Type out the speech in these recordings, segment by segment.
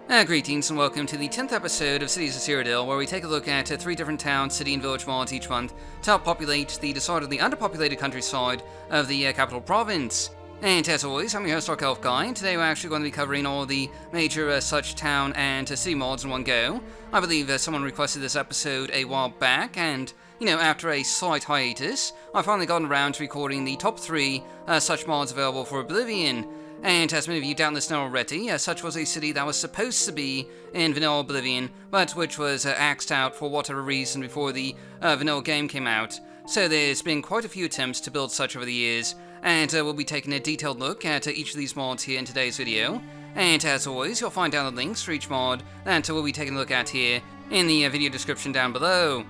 Greetings and welcome to the 10th episode of Cities of Cyrodiil, where we take a look at 3 different town, city, and village mods each month to help populate the decidedly underpopulated countryside of the capital province. And as always, I'm your host, Dark Elf Guy, and today we're actually going to be covering all the major such town and city mods in one go. I believe someone requested this episode a while back, and, after a slight hiatus, I've finally gotten around to recording the top 3 such mods available for Oblivion. And as many of you doubtless know already, Sutch was a city that was supposed to be in vanilla Oblivion, but which was axed out for whatever reason before the vanilla game came out. So there's been quite a few attempts to build Sutch over the years, and we'll be taking a detailed look at each of these mods here in today's video. And as always, you'll find down the links for each mod that we'll be taking a look at here in the video description down below.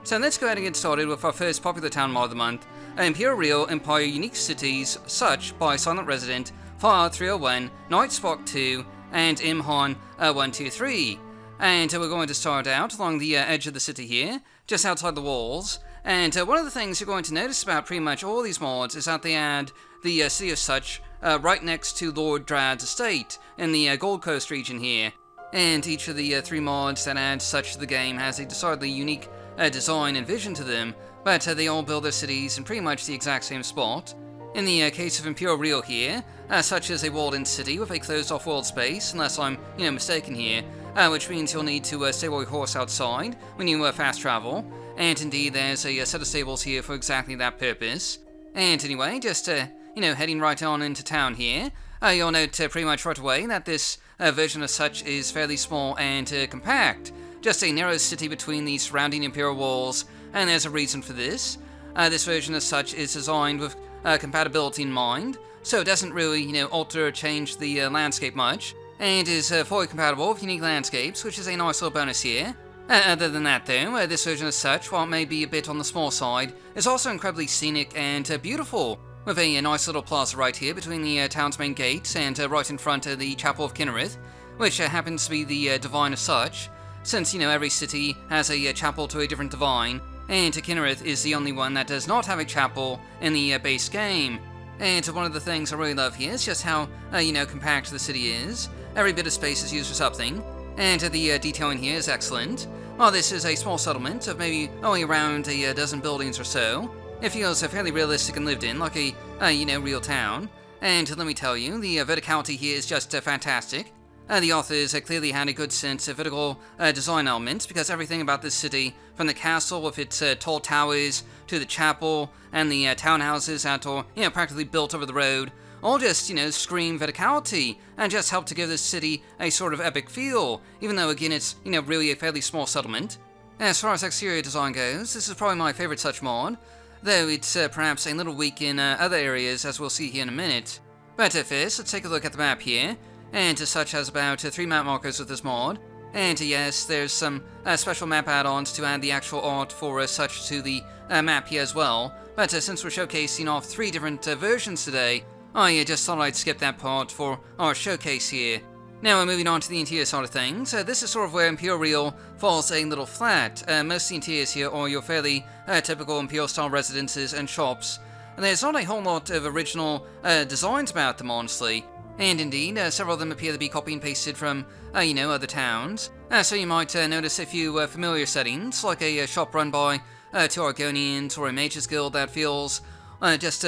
So let's go ahead and get started with our first popular town mod of the month, ImpeREAL Empire Unique Cities, Sutch by Silent Resident, Far 301, Night Spark 2, and Imhan 123. And we're going to start out along the edge of the city here, just outside the walls. And one of the things you're going to notice about pretty much all these mods is that they add the city of Sutch right next to Lord Drad's estate in the Gold Coast region here. And each of the 3 mods that add Sutch to the game has a decidedly unique design and vision to them, but they all build their cities in pretty much the exact same spot. In the case of ImpeREAL here, Sutch is a walled-in city with a closed-off world space, unless I'm, mistaken here, which means you'll need to stable your horse outside when you fast travel, and indeed there's a set of stables here for exactly that purpose. And anyway, just, heading right on into town here, you'll note pretty much right away that this version of Sutch is fairly small and compact, just a narrow city between the surrounding imperial walls, and there's a reason for this. This version of Sutch is designed with compatibility in mind, so it doesn't really, alter or change the landscape much, and is fully compatible with unique landscapes, which is a nice little bonus here. Other than that though, this version of Sutch, while it may be a bit on the small side, is also incredibly scenic and beautiful, with a nice little plaza right here between the town's main gates and right in front of the Chapel of Kinnereth, which happens to be the Divine of Sutch, since, every city has a chapel to a different divine, and Kinnereth is the only one that does not have a chapel in the base game. And one of the things I really love here is just how, compact the city is. Every bit of space is used for something, and the detailing here is excellent. While this is a small settlement of maybe only around a dozen buildings or so, it feels fairly realistic and lived in, like a, real town. And let me tell you, the verticality here is just fantastic. The authors clearly had a good sense of vertical design elements, because everything about this city, from the castle with its tall towers, to the chapel, and the townhouses that are, practically built over the road, all just, scream verticality, and just help to give this city a sort of epic feel, even though, again, it's, really a fairly small settlement. As far as exterior design goes, this is probably my favorite such mod, though it's perhaps a little weak in other areas, as we'll see here in a minute. But first, let's take a look at the map here. And Sutch has about 3 map markers with this mod, and yes, there's some special map add-ons to add the actual art for Sutch to the map here as well, but since we're showcasing off 3 different versions today, I just thought I'd skip that part for our showcase here. Now we're moving on to the interior side of things. This is sort of where ImpeREAL falls a little flat. Most of the interiors here are your fairly typical Imperial-style residences and shops, and there's not a whole lot of original designs about them, honestly. And indeed, several of them appear to be copy and pasted from, other towns. So you might notice a few familiar settings, like a shop run by 2 Argonians, or a mage's guild that feels just,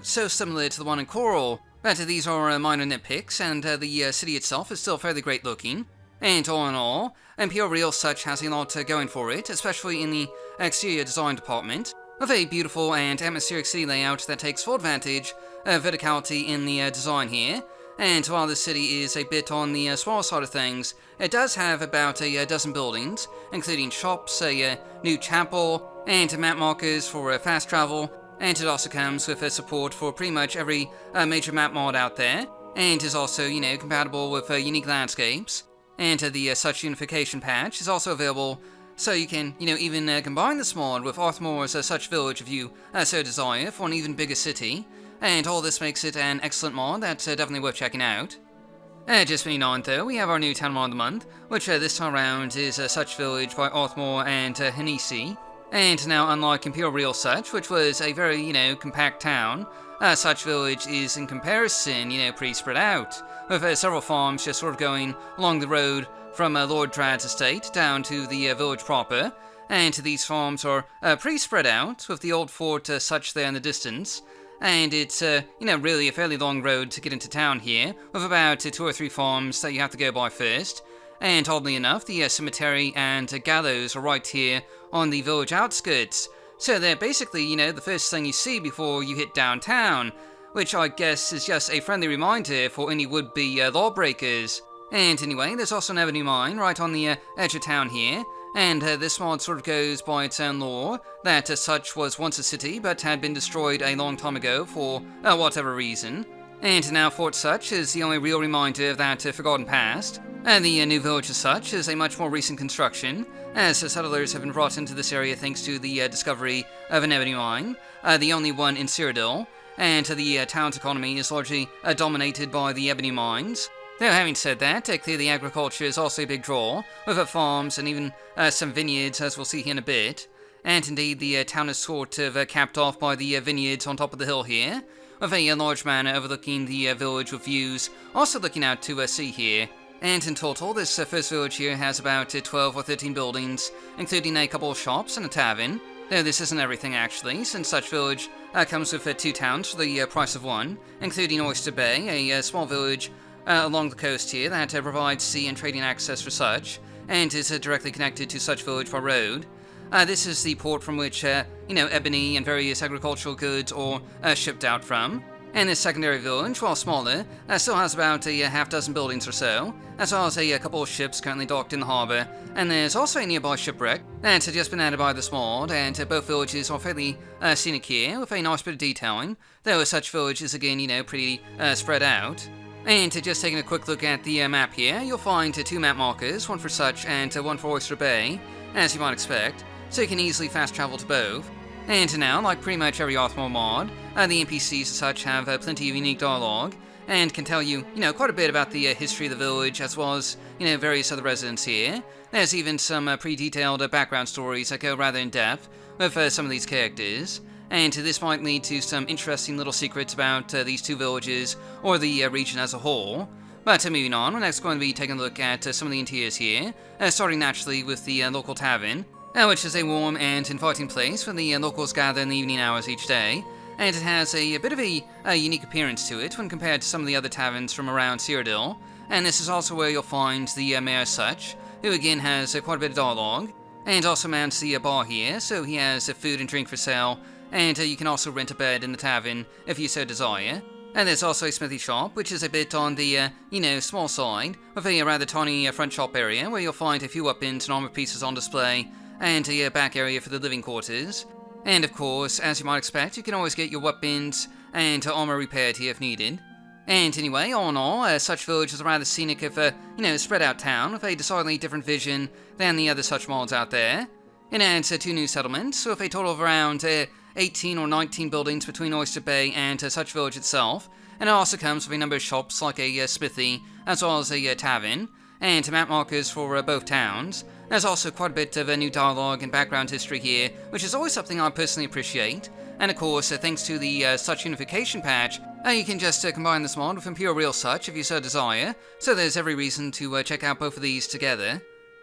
so similar to the one in Coral. But these are minor nitpicks, and the city itself is still fairly great looking. And all in all, ImpeREAL Sutch has a lot going for it, especially in the exterior design department, with a beautiful and atmospheric city layout that takes full advantage of verticality in the design here. And while the city is a bit on the small side of things, it does have about a dozen buildings, including shops, a new chapel, and map markers for fast travel, and it also comes with support for pretty much every major map mod out there, and is also, compatible with unique landscapes. And the Sutch Unification patch is also available, so you can, even combine this mod with Arthmore's Sutch Village if you so desire for an even bigger city. And all this makes it an excellent mod that's definitely worth checking out. Just moving on though, we have our new town mod of the month, which this time around is Sutch Village by Arthmore and Hanisi. And now, unlike ImpeREAL Sutch, which was a very, compact town, Sutch Village is, in comparison, pretty spread out, with several farms just sort of going along the road from Lord Drad's estate down to the village proper, and these farms are pretty spread out, with the old fort Sutch there in the distance, and it's, really a fairly long road to get into town here, with about 2 or 3 farms that you have to go by first. And oddly enough, the cemetery and gallows are right here on the village outskirts. So they're basically, the first thing you see before you hit downtown, which I guess is just a friendly reminder for any would-be lawbreakers. And anyway, there's also an avenue mine right on the edge of town here, and this mod sort of goes by its own lore, that Sutch was once a city but had been destroyed a long time ago for whatever reason. And now Fort Sutch is the only real reminder of that forgotten past. And the new village of Sutch is a much more recent construction, as settlers have been brought into this area thanks to the discovery of an ebony mine, the only one in Cyrodiil, and the town's economy is largely dominated by the ebony mines. Though having said that, clearly agriculture is also a big draw, with farms and even some vineyards, as we'll see here in a bit. And indeed, the town is sort of capped off by the vineyards on top of the hill here, with a large manor overlooking the village with views also looking out to sea here. And in total, this first village here has about 12 or 13 buildings, including a couple of shops and a tavern. Though this isn't everything actually, since Sutch Village comes with 2 towns for the price of 1, including Oyster Bay, a small village along the coast here that provides sea and trading access for Sutch, and is directly connected to Sutch Village by road. This is the port from which, ebony and various agricultural goods are shipped out from. And this secondary village, while smaller, still has about a half dozen buildings or so, as well as a couple of ships currently docked in the harbour, and there's also a nearby shipwreck that's just been added by this mod, and both villages are fairly scenic here, with a nice bit of detailing, though Sutch Village is again, pretty spread out. And just taking a quick look at the map here, you'll find 2 map markers, one for Sutch and one for Oyster Bay, as you might expect, so you can easily fast travel to both. And now, like pretty much every Arthmore mod, the NPCs as such have plenty of unique dialogue, and can tell you, quite a bit about the history of the village, as well as, various other residents here. There's even some pretty detailed background stories that go rather in depth with some of these characters, and this might lead to some interesting little secrets about these 2 villages, or the region as a whole. But moving on, we're next going to be taking a look at some of the interiors here, starting naturally with the local tavern, which is a warm and inviting place where the locals gather in the evening hours each day, and it has a bit of a unique appearance to it when compared to some of the other taverns from around Cyrodiil, and this is also where you'll find the Mayor Sutch, who again has quite a bit of dialogue, and also mans the bar here, so he has food and drink for sale, and you can also rent a bed in the tavern if you so desire. And there's also a smithy shop, which is a bit on the, small side, with a rather tiny front shop area where you'll find a few weapons and armor pieces on display, and a back area for the living quarters. And of course, as you might expect, you can always get your weapons and armor repaired here if needed. And anyway, all in all, Sutch Village is a rather scenic of spread out town with a decidedly different vision than the other Sutch mods out there. It adds 2 new settlements, with a total of around 18 or 19 buildings between Oyster Bay and Sutch Village itself, and it also comes with a number of shops like a smithy, as well as a tavern, and map markers for both towns. There's also quite a bit of new dialogue and background history here, which is always something I personally appreciate. And of course, thanks to the Sutch Unification patch, you can just combine this mod with ImpeREAL Sutch if you so desire, so there's every reason to check out both of these together.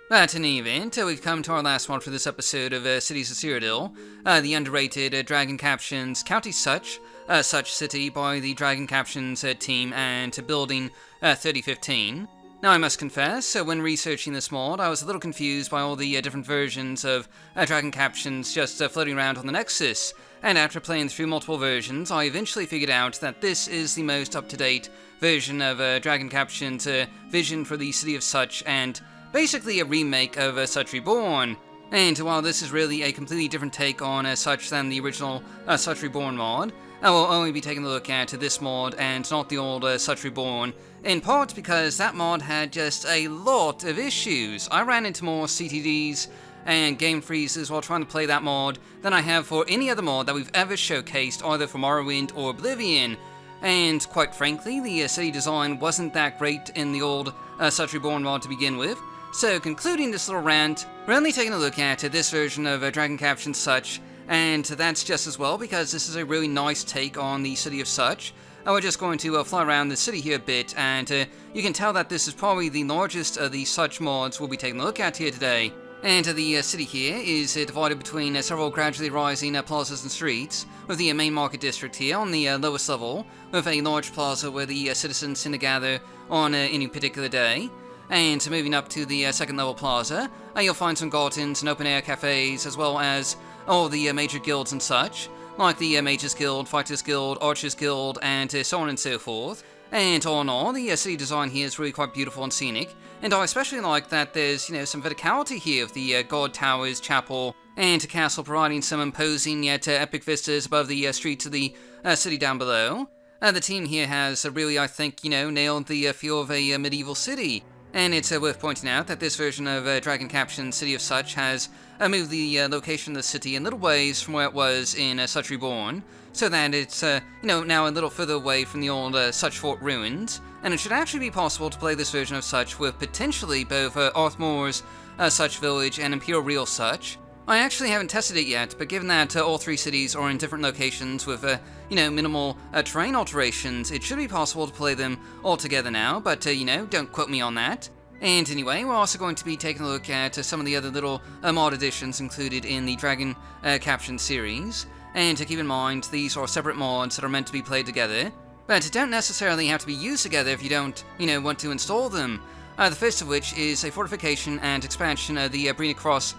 But in any event, we've come to our last mod for this episode of Cities of Cyrodiil, the underrated Dragon Captions County Sutch, Sutch City by the Dragon Captions team, and building 3015. Now, I must confess, when researching this mod, I was a little confused by all the different versions of Dragon Captions just floating around on the Nexus, and after playing through multiple versions, I eventually figured out that this is the most up-to-date version of Dragon Captions' vision for the city of Sutch, and basically a remake of Sutch Reborn. And while this is really a completely different take on Sutch than the original Sutch Reborn mod, I will only be taking a look at this mod and not the old Sutch Reborn, in part because that mod had just a lot of issues. I ran into more CTDs and game freezes while trying to play that mod than I have for any other mod that we've ever showcased, either for Morrowind or Oblivion. And quite frankly, the city design wasn't that great in the old Sutch Reborn mod to begin with. So concluding this little rant, we're only taking a look at this version of Dragon Captions Sutch, And that's just as well because this is a really nice take on the city of Sutch. We're just going to fly around the city here a bit, and you can tell that this is probably the largest of the Sutch mods we'll be taking a look at here today. And the city here is divided between several gradually rising plazas and streets, with the main market district here on the lowest level, with a large plaza where the citizens tend to gather on any particular day. And moving up to the second level plaza, you'll find some gardens and open-air cafes, as well as all the major guilds and such, like the Mages Guild, Fighters Guild, Archers Guild, and so on and so forth. And all in all, the city design here is really quite beautiful and scenic, and I especially like that there's, some verticality here of the God Towers, Chapel, and Castle, providing some imposing yet epic vistas above the streets of the city down below. The team here has really, I think, nailed the feel of a medieval city. And it's worth pointing out that this version of Dragon Captions City of Sutch has moved the location of the city in little ways from where it was in Sutch Reborn, so that it's, now a little further away from the old Sutch Fort ruins, and it should actually be possible to play this version of Sutch with potentially both Arthmore's Sutch Village and ImpeREAL Sutch. I actually haven't tested it yet, but given that all three cities are in different locations with, minimal terrain alterations, it should be possible to play them all together now, but, don't quote me on that. And anyway, we're also going to be taking a look at some of the other little mod additions included in the Dragon Caption series. And to keep in mind, these are separate mods that are meant to be played together, but don't necessarily have to be used together if you don't, want to install them. The first of which is a fortification and expansion of the Brina Cross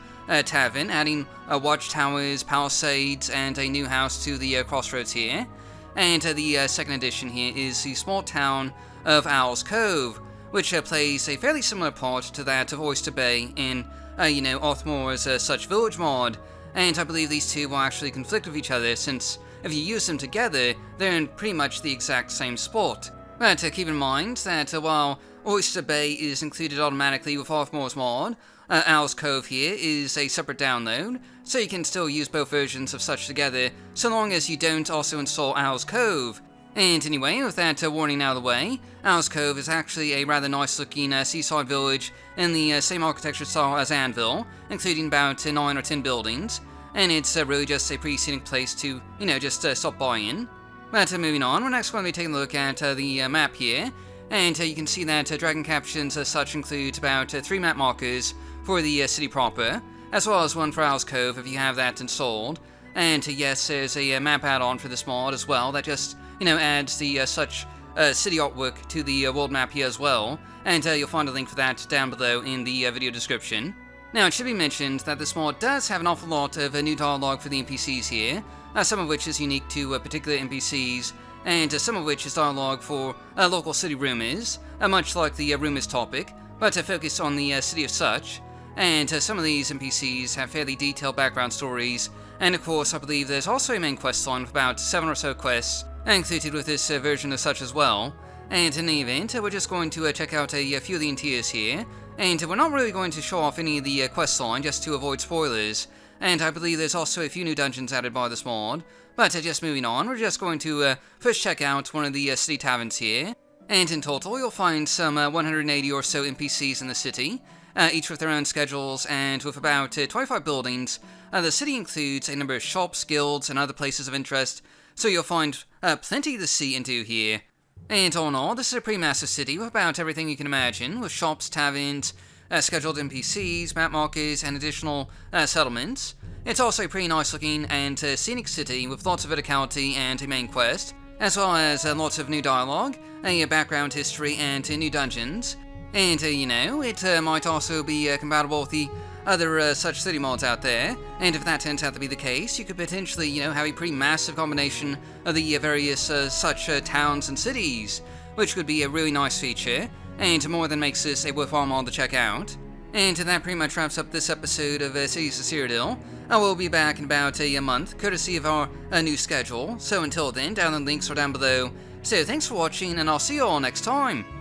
Tavern, adding watchtowers, palisades, and a new house to the crossroads here. And the second addition here is the small town of Owl's Cove, which plays a fairly similar part to that of Oyster Bay in, Arthmore's Sutch Village mod. And I believe these two will actually conflict with each other, since if you use them together, they're in pretty much the exact same spot. But keep in mind that while Oyster Bay is included automatically with Arthmore's mod, Owl's Cove here is a separate download, so you can still use both versions of Sutch together, so long as you don't also install Owl's Cove. And anyway, with that warning out of the way, Owl's Cove is actually a rather nice looking seaside village in the same architecture style as Anvil, including about 9 or 10 buildings, and it's really just a pretty scenic place to, just stop by in. But moving on, we're next going to be taking a look at the map here, and you can see that Dragon Captions as such includes about 3 map markers for the city proper, as well as one for Owl's Cove if you have that installed. And yes, there's a map add-on for this mod as well that just, adds the Sutch city artwork to the world map here as well, and you'll find a link for that down below in the video description. Now, it should be mentioned that this mod does have an awful lot of new dialogue for the NPCs here, some of which is unique to particular NPCs, and some of which is dialogue for local city rumors, much like the rumors topic, but focused on the city of Sutch. And some of these NPCs have fairly detailed background stories, and of course I believe there's also a main quest line with about 7 or so quests included with this version of Sutch as well. And in the event, we're just going to check out a few of the interiors here, and we're not really going to show off any of the quest line just to avoid spoilers. And I believe there's also a few new dungeons added by this mod, but just moving on, we're just going to first check out one of the city taverns here. And in total, you'll find some 180 or so NPCs in the city, each with their own schedules, and with about 25 buildings. The city includes a number of shops, guilds, and other places of interest, so you'll find plenty to see and do here. And all in all, this is a pretty massive city with about everything you can imagine, with shops, taverns, scheduled NPCs, map markers, and additional settlements. It's also a pretty nice looking and scenic city with lots of verticality and a main quest, as well as lots of new dialogue, a background history, and new dungeons. And, it might also be compatible with the other Sutch city mods out there, and if that turns out to be the case, you could potentially, have a pretty massive combination of the various Sutch towns and cities, which could be a really nice feature, and more than makes this a worthwhile mod to check out. And that pretty much wraps up this episode of Cities of Cyrodiil. I will be back in about a month, courtesy of our new schedule, so until then, download links are down below. So thanks for watching, and I'll see you all next time!